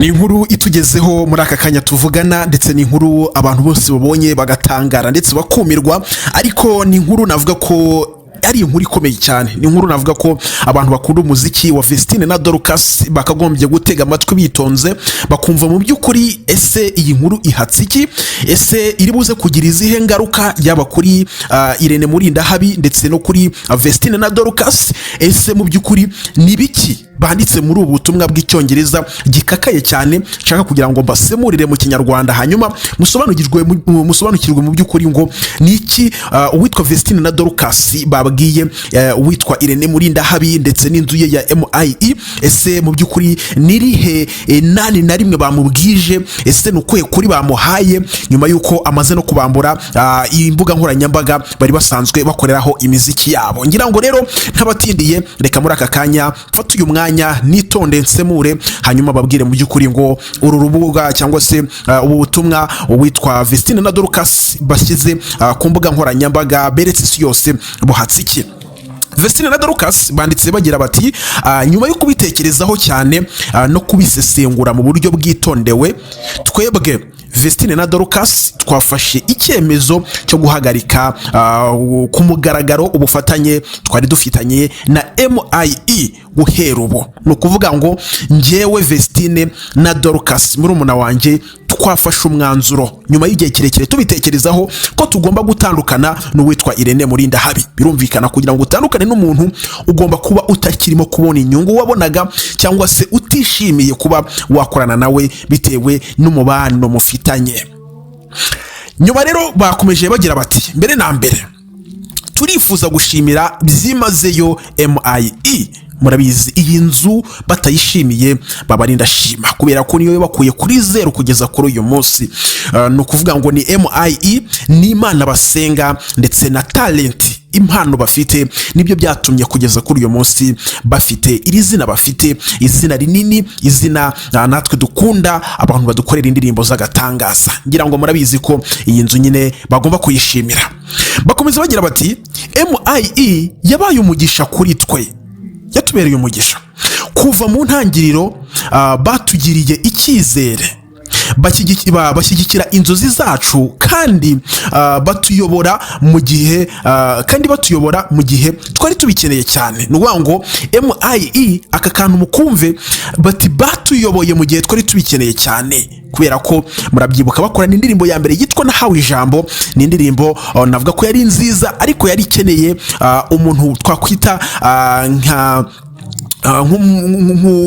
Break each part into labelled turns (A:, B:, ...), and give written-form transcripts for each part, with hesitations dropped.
A: Ni inkuru itugezeho muri aka kanya tuvugana, ndetse ni inkuru abantu bose babonye bagatangara ndetse bakumirwa, ariko ni inkuru navuga ko ari inkuru ikomeye cyane. Ni inkuru navuga ko abantu bakunda umuziki wa Vestine na Dorcas bakagombye gutega amatwi bitonze bakumva mu by'ukuri ese iyi nkuru ihatse iki, ese iri buze kugira izihe ngaruka yaba kuri Irene Murinda habi ndetse no kuri Vestine na Dorcas. Ese mu by'ukuri ni biki banditse muri ubu butumwa bw'icyongereza gikakaye cyane, nshaka kugira ngo mbasemurire mu kinyarwanda hanyuma musobanukirwe mu by'ukuri ngo niki uwitwa Vestine na Dorcas babwiye uwitwa Irene Murinda habi ndetse n'inzu ye ya MIE. Ese mu by'ukuri nirihe nani na rimwe bamubwije, ese nukuye kuri bamuhaye nyuma yuko amaze no kubambura imbuga nkoranyambaga bari basanzwe bakoreraho imiziki yabo. Ngira ngo rero ntabatindiye, reka muri aka kanya mfata uyu mwanya nitonde nsemure hanyuma babwire mu by'ukuri ngo uru rubuga cyangwa se ubu butumwa witwa Vestine na Dorcas bashyize ku mbuga nkoranyambaga beretse isi yose buhatse iki. Vestine na Dorcas banditse bagira bati nyuma yo kubitekerezaho cyane no kubisesengura mu buryo bwitondewe, twebwe Vestine na Dorcas twafashe icyemezo cyo guhagarika ku mugaragaro ubufatanye twari dufitanye na MIE guhera ubu. No kuvuga ngo njyewe Vestine na Dorcas murumuna wanjye twafashe umwanzuro nyuma y'igihe kirekire tubitekerezaho ko tugomba gutandukana n'uwitwa Irene Murinda habi. Birumvikana kugira ngo utandukane n'umuntu ugomba kuba utakirimo kubona inyungu wabonaga cyangwa se utishimiye kuba wakorana nawe bitewe n'umubano mufitanye. Nyuma rero bakomeje bagira bati mbere na mbere turifuza gushimira byimazeyo MIE. Murabizi iyi nzu batayishimiye babarinda shima kubera ko niyo bakuye kuri 0 kugeza kuri uyu munsi. No kuvuga ngo ni MIE ni Imana basenga ndetse na talent impano bafite nibyo byatumye kugeza kuri uyu munsi bafite iri zina, bafite izina rinini, izina natwe dukunda, abantu badukorera indirimbo z'agatangaza. Ngira ngo murabizi ko iyi nzu nyine bagomba kuyishimira. Bakomeza bagira bati MIE yabaye umugisha kuri twe, yatubereye umugisha kuva mu ntangiriro. Batugiriye icyizere, bashyigikira inzozi zacu kandi batuyobora mu gihe twari tubikeneye cyane. Nuvuga ngo MIE aka kantu mukumve bati batuyoboye mu gihe twari tubikeneye cyane, kubera ko murabyibuka bakorana indirimbo ya mbere yitwa Nahawe Ijambo. Ni indirimbo navuga ko yari nziza ariko yari ikeneye umuntu twakwita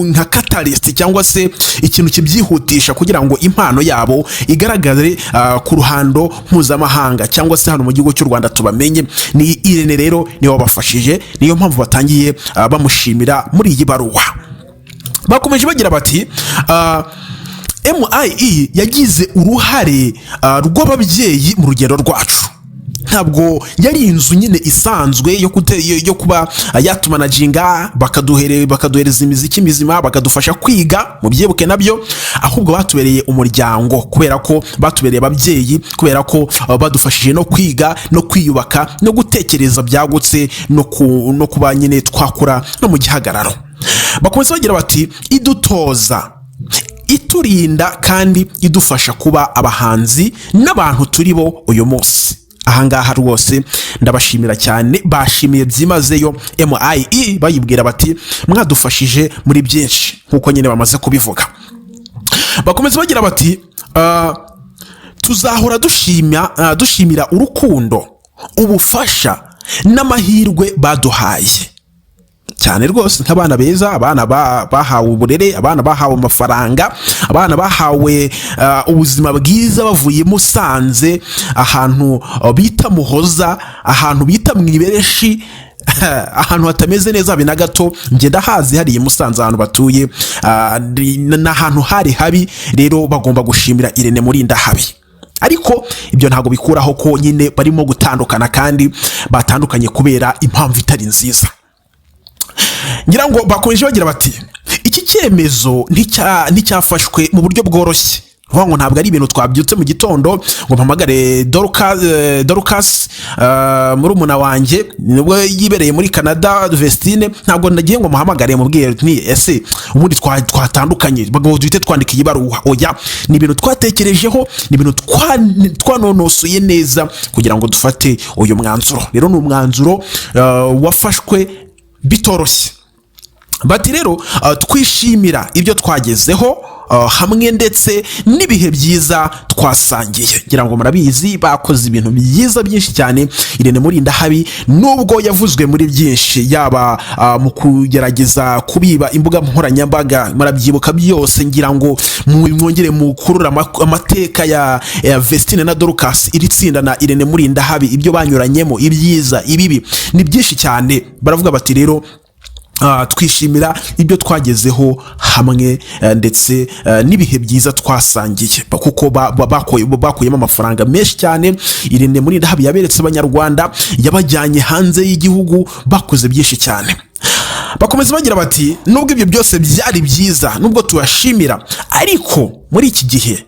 A: nka catalyst cyangwa se ikintu kibyihutisha kugira ngo impano yabo igaragare ku ruhando mpuzamahanga cyangwa se hano mu gihugu cy'u Rwanda tubamenye. Ni Irene rero niyo bafashije, niyo mpamvu batangiye bamushimira muri iyi baruwa. Bakomeje bagira bati MIE yagize uruhare rw'ababyeyi mu rugendo rwacu. Ntabwo yari inzu nyine isanzwe yo kuba yatumanaginga bakaduhereza imiziki mizima bakadufasha kwiga mu byibuke nabyo, ahubwo batubereye umuryango kubera ko batubereye ababyeyi, kubera ko badufashije no kwiga no kwiyubaka no gutekereza byagutse no kuba nyine twakura no mu gihagararo. Bakomeza bagira bati idutoza, iturinda kandi idufasha kuba abahanzi n'abantu turi bo uyu munsi. Ahangaha rwose ndabashimira cyane, bashimiye byimazeyo MIE bayibwira bati mwadufashije muri byinshi nkuko nyine bamaze kubivuga. Bakomeza bagira bati tuzahora dushimira urukundo, ubufasha n'amahirwe baduhaye cyane rwose, nk'abana beza, abana bahawe uburere, abana bahawe amafaranga, abana bahawe ubuzima bwiza bavuye Musanze, ahantu bita Muhoza, ahantu bita Mwibereshi, ahantu hatameze neza habe na gato. Nge ndahazi hariye Musanze ahantu batuye n'ahantu hari habi. Rero bagomba gushimira Irene Murinda habi, ariko ibyo ntago bikuraho ko nyine barimo gutandukana kandi batandukanye kubera impamvu itari nziza. Ngira ngo bakomeje bagira bati iki cyemezo nticyafashwe mu buryo bworoshye ngo ntabwo ari ibintu twabyutse mu gitondo ngo mpamagare Dorcas murumuna wanjye nibwo yibereye muri Canada Vestine, ntabwo nagiye ngo muhamagare mubwire nti ese ubundi twatandukanye bagabo duhite twandika Ibaruwa. Oya, ni ibintu twatekerejeho, ni ibintu twanonosoye neza kugira ngo dufate uyu mwanzuro. Rero ni umwanzuro wafashwe bitoroshye. Bati rero twishimira ibyo twagezeho hamwe ndetse n'ibihe byiza twasangiye. Ngira ngo murabizi bakoze ibintu byiza byinshi cyane. Irene Murindahabi nubwo yavuzwe muri byinshi, yaba mu kugerageza kubiba imbuga nkoranyambaga, murabyibuka byose. Ngira ngo mwongere mukurura amateka ya Vestine na Dorcas, iri tsinda na Irene Murindahabi, ibyo banyuranyemo, ibyiza ibibi ni byinshi cyane. Baravuga bati rero twishimira ibyo twagezeho hamwe ndetse n'ibihe byiza twasangiye, kuko bakuyemo amafaranga menshi cyane. Irene Murindahabi yaberetse abanyarwanda, yabajyanye hanze y'igihugu, bakoze byinshi cyane. Bakomeza bagira bati nubwo ibyo byose byari byiza, nubwo tubashimira, ariko muri iki gihe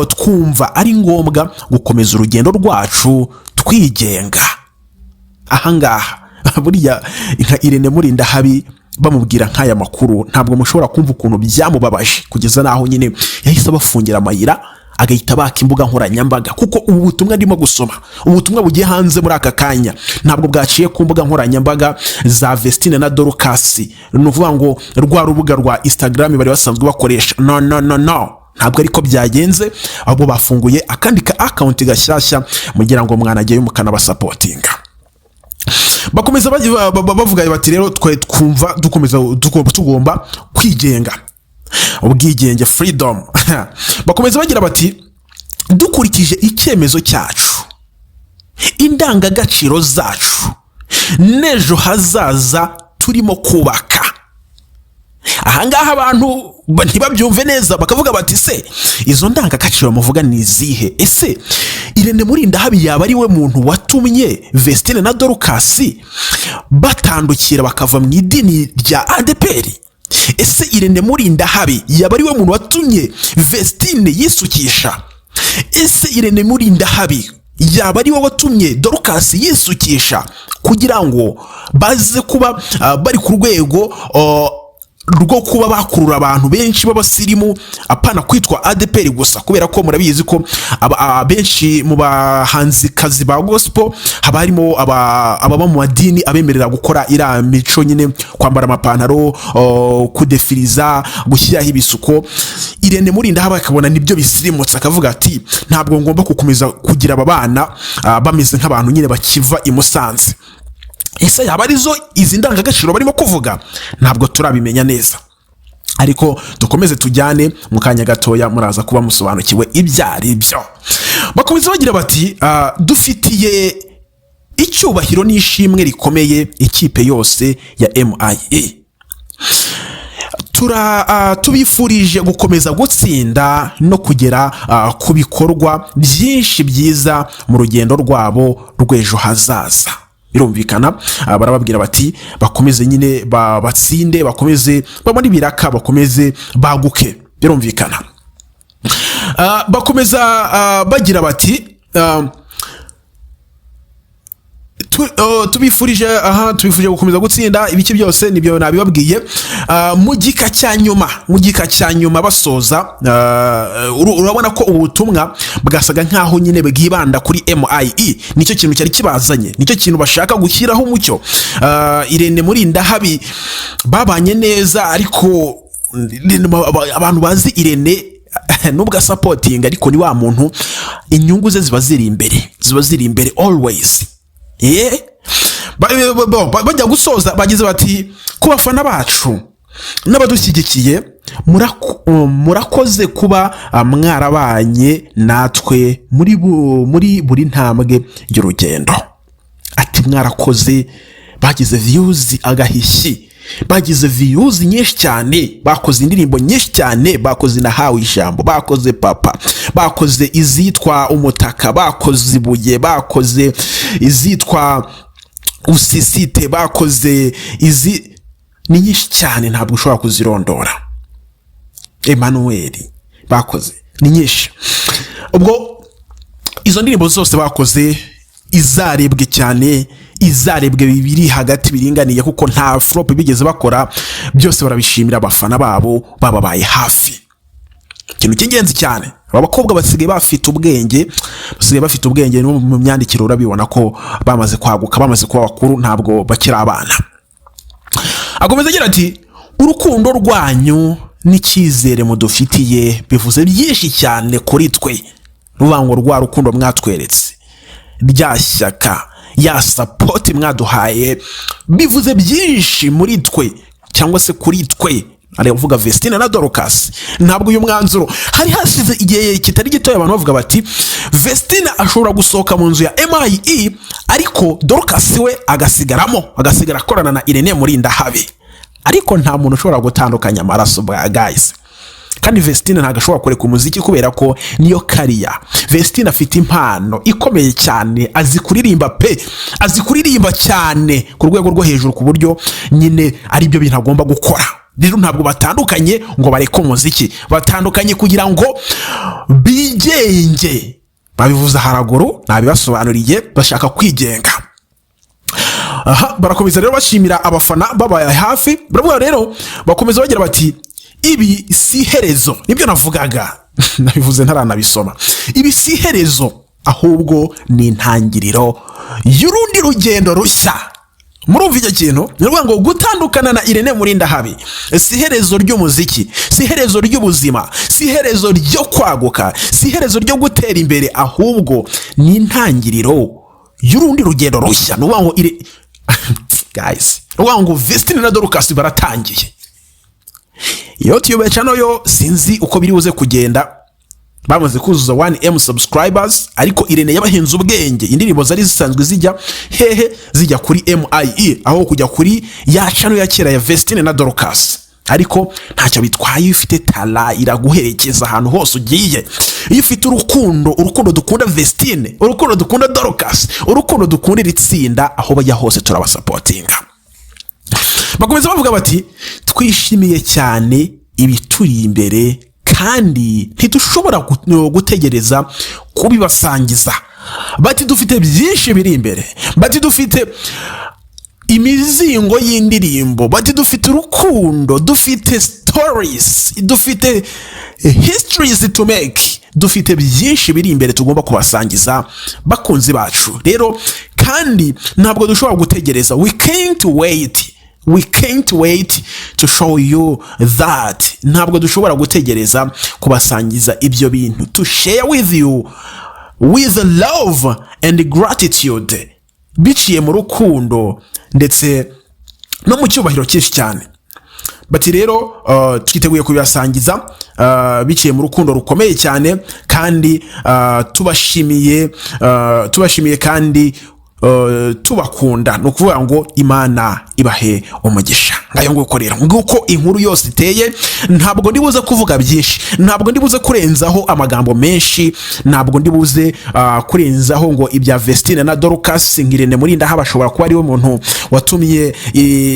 A: twumva ari ngombwa gukomeza urugendo rwacu twigenga. Ahangaha buriya nka Irene Murindahabi bamubwira nk'aya makuru, ntabwo mushobora kumva ukuntu byamubabaje kugeza naho nyine yahise abafungira amayira, agahita baka imbuga nkoranyambaga. Kuko ubu butumwa ndimo gusoma, ubutumwa bugiye hanze muri aka kanya, ntabwo bwaciye ku mbuga nkoranyambaga za Vestine na Dorcas, ni ukuvuga ngo rwa rubuga rwa Instagram bari basanzwe bakoresha. No, ntabwo ariko byagenze, ahubwo bafunguye akandi ka account gashyashya mugira ngo mwanajyeyo mukanabasapotinga. Bakomeza bavuga bati rero twumva tugomba kwigenga, ubwigenge, freedom. Bakomeza bagira bati dukurikije icyemezo cyacu, indangagaciro zacu, n'ejo hazaza turimo kubaka. Ahangaha abantu ntibabyumve neza, bakavuga bati se izo ndangagaciro muvuga ni izihe? Ese Irene Murindahabi yaba ari we muntu watumye Vestine na Dorcas batandukira bakava mu idini rya ADPR? Ese Irene Murindahabi yaba ari we muntu watumye Vestine yisukisha? Ese Irene Murindahabi yaba ari we watumye Dorcas yisukisha kugira ngo baze kuba bari ku rwego rwo kuba bakurura abantu benshi b'abasirimu, apana kwitwa ADPR gusa? Kubera ko murabizi ko benshi mu bahanzikazi ba gospel haba harimo ababa mu madini abemerera gukora ira mico nyine, kwambara amapantaro, kudefiriza, gushyiraho ibisuko. Irene Murindahabi akabona nibyo bisirimutse, akavuga ati ntabwo ngomba gukomeza kugira aba bana bameze nk'abantu nyine bakiva i Musanze. Ese yaba arizo izi ndangagaciro barimo kuvuga? Ntabwo turabimenya neza, ariko dukomeze tujyane mu kanya gatoya muraza kuba musobanukiwe ibyari byo. Bakomeza bagira bati dufitiye icyubahiro n'ishimwe rikomeye ikipe yose ya MIE. Tubifurije gukomeza gutsinda no kugera ku bikorwa byinshi byiza mu rugendo rwabo rw'ejo hazaza. Birumvikana, barababwira bati bakomeze nyine batsinde, bakomeze babone ibiraka, bakomeze baguke. Birumvikana. Bakomeza bagira bati tubifurije gukomeza gutsinda ibiki byose nibyo nabibabwiye. Mu gika cya nyuma basoza, urabona ko ubutumwa bwasaga nkaho nyine bwibanda kuri MIE. Nicyo kintu cyari kibazanye, nicyo kintu bashaka gushyiraho umucyo. Irene Murindahabi babanye neza, ariko abantu bazi Irene nubwo supporting, ariko ni wa muntu inyungu ze ziba ziri imbere always. Bajya gusoza bagize bati ku bafana bacu n'abadushyigikiye, murakoze kuba mwarabanye natwe muri buri ntambwe y'urugendo. Ati mwarakoze, bagize views agahishyi, bagize views nyinshi cyane, bakoze indirimbo nyinshi cyane, bakoze nahawe ijambo, bakoze papa, bakoze izitwa umutaka, bakoze ibuye, bakoze izitwa usisite, bakoze ni nyinshi cyane ntabwo ushobora kuzirondora. Emmanuel bakoze ni nyinshi. Ubwo izo ndirimbo zose bakoze izarebwe cyane, izarebwe bibiri hagati biringaniye, kuko nta flop bigeze bakora, byose barabishimira abafana babo bababaye hafi. Ikintu cy'ingenzi cyane, abakobwa basigaye bafite ubwenge, no mu myandikire urabibona ko bamaze kwaguka, bamaze kuba bakuru, ntabwo bakiri abana. Akomeza agira ati urukundo rwanyu n'icyizere mudufitiye bivuze byinshi cyane kuri twe. Rubango rwa rukundo mwatweretse, rya shyaka, ya support mwaduhaye bivuze byinshi muri twe, cyangwa se kuri twe. Ari uvuga Vestine na Dorcas. Ntabwo uyu mwanzuro hari hasize igihe kitari gito abantu bavuga bati Vestine ashobora gusohoka mu nzu ya MIE, ariko Dorcas we agasigara akorana na Irene muri ndahabi. Ariko nta muntu ushobora gutandukanya amaraso bwa guys. Kandi Vestine ntago ashobora kureka umuziki kubera ko niyo kariya. Vestine afite impano ikomeye cyane, azi kuririmba cyane ku rwego rwo hejuru, ku buryo nyine ari byo bintu agomba gukora. Rero ntabwo batandukanye ngo bareke umuziki, batandukanye kugira ngo bigenge. Babivuza haraguru, nabibasobanuriye, bashaka kwigenga. Barakomeza rero bashimira abafana babaye hafi. Baravuga rero bakomeza bagira bati ibi si herezo, nibyo navugaga nabivuze ntaranabisoma. Ibi si herezo, ahubwo ni intangiriro y'urundi rugendo rushya. Murumva icyo kintu? Nirwa ngo gutandukana na Irene muri ndahabi si herezo ry'umuziki, si herezo ry'ubuzima, si herezo ryo kwaguka, si herezo ryo gutera imbere, ahubwo ni intangiriro y'urundi rugendo rushya. Nirwa ngo guys, nirwa ngo Vestine na Dorcas baratangiye. YouTube channel yo sinzi uko biri buze kugenda, bamaze kuzuza 1M subscribers, ariko Irene yabahinze ubwenge. Indirimbo zari zisanzwe zijya kuri MIE aho kujya kuri ya channel ya kera ya Vestine na Dorcas. Ariko ntacyo bitwaye, ufite tala iraguherekeza ahantu hose ugiye. Iyo ufite urukundo dukunda Vestine, urukundo dukunda Dorcas, urukundo dukunda itsinda, aho bajya hose turabasupportinga. Bakomeza bavuga bati twishimiye cyane ibituri imbere, kandi ntidushobora gutegereza kubibasangiza. Bati dufite byinshi biri imbere, bati dufite imizingo y'indirimbo, bati dufite urukundo, dufite stories, dufite histories to make, dufite byinshi biri imbere tugomba kubasangiza bakunzi bacu. Rero kandi ntabwo dushobora gutegereza, we can't wait to show you that. Ntabwo dushobora gutegereza kubasangiza ibyo bintu, to share with you with love and gratitude, biciye mu rukundo ndetse no mu cyubahiro cyinshi cyane. Bati rero twiteguye kubibasangiza biciye mu rukundo rukomeye cyane, kandi tubashimiye kandi tubakunda. No kuvuga ngo Imana ibahe umugisha. Ngayo nguko rero, nguko inkuru yose iteye. Ntabwo ndibuze kuvuga byinshi, ntabwo ndibuze kurenzaho amagambo menshi, ntabwo ndibuze kurenzaho ngo ibya Vestine na Dorcas. Irene muri ndaha bashobora kuba ari we muntu watumye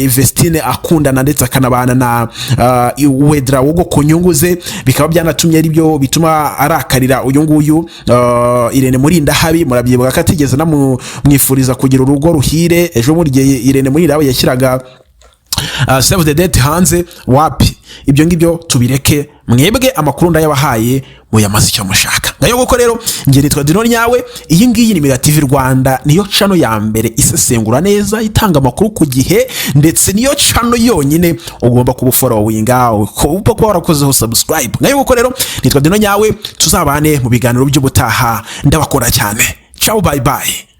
A: Vestine akundana ndetse akanabana na Wedra wogo ku nyungu ze, bikaba byanatumye ari byo bituma arakarira uyu nguyu Irene muri ndahabi. Murabyibuka ko atigeze namwifuriza kugira urugo ruhire. Ejo muri gihe Irene muri ndahabi yashyiraga save the date hanze, wapi ibyo ngibyo tubireke. Mwebwe amakuru ndayabahaye muyamaze icyo mushaka. Ngayo nguko rero, ngiye nitwa Dino nyawe. Iyi ngiyi ni Mega TV Rwanda, niyo channel ya mbere isesengura neza, itanga amakuru ku gihe, ndetse niyo channel yonyine ugomba kubufollowinga, uko kwa warakozeho subscribe. Ngayo nguko rero, nitwa Dino nyawe, tuzabane mu biganiro by'ubutaha. Ndabakora cyane. Ciao, bye bye.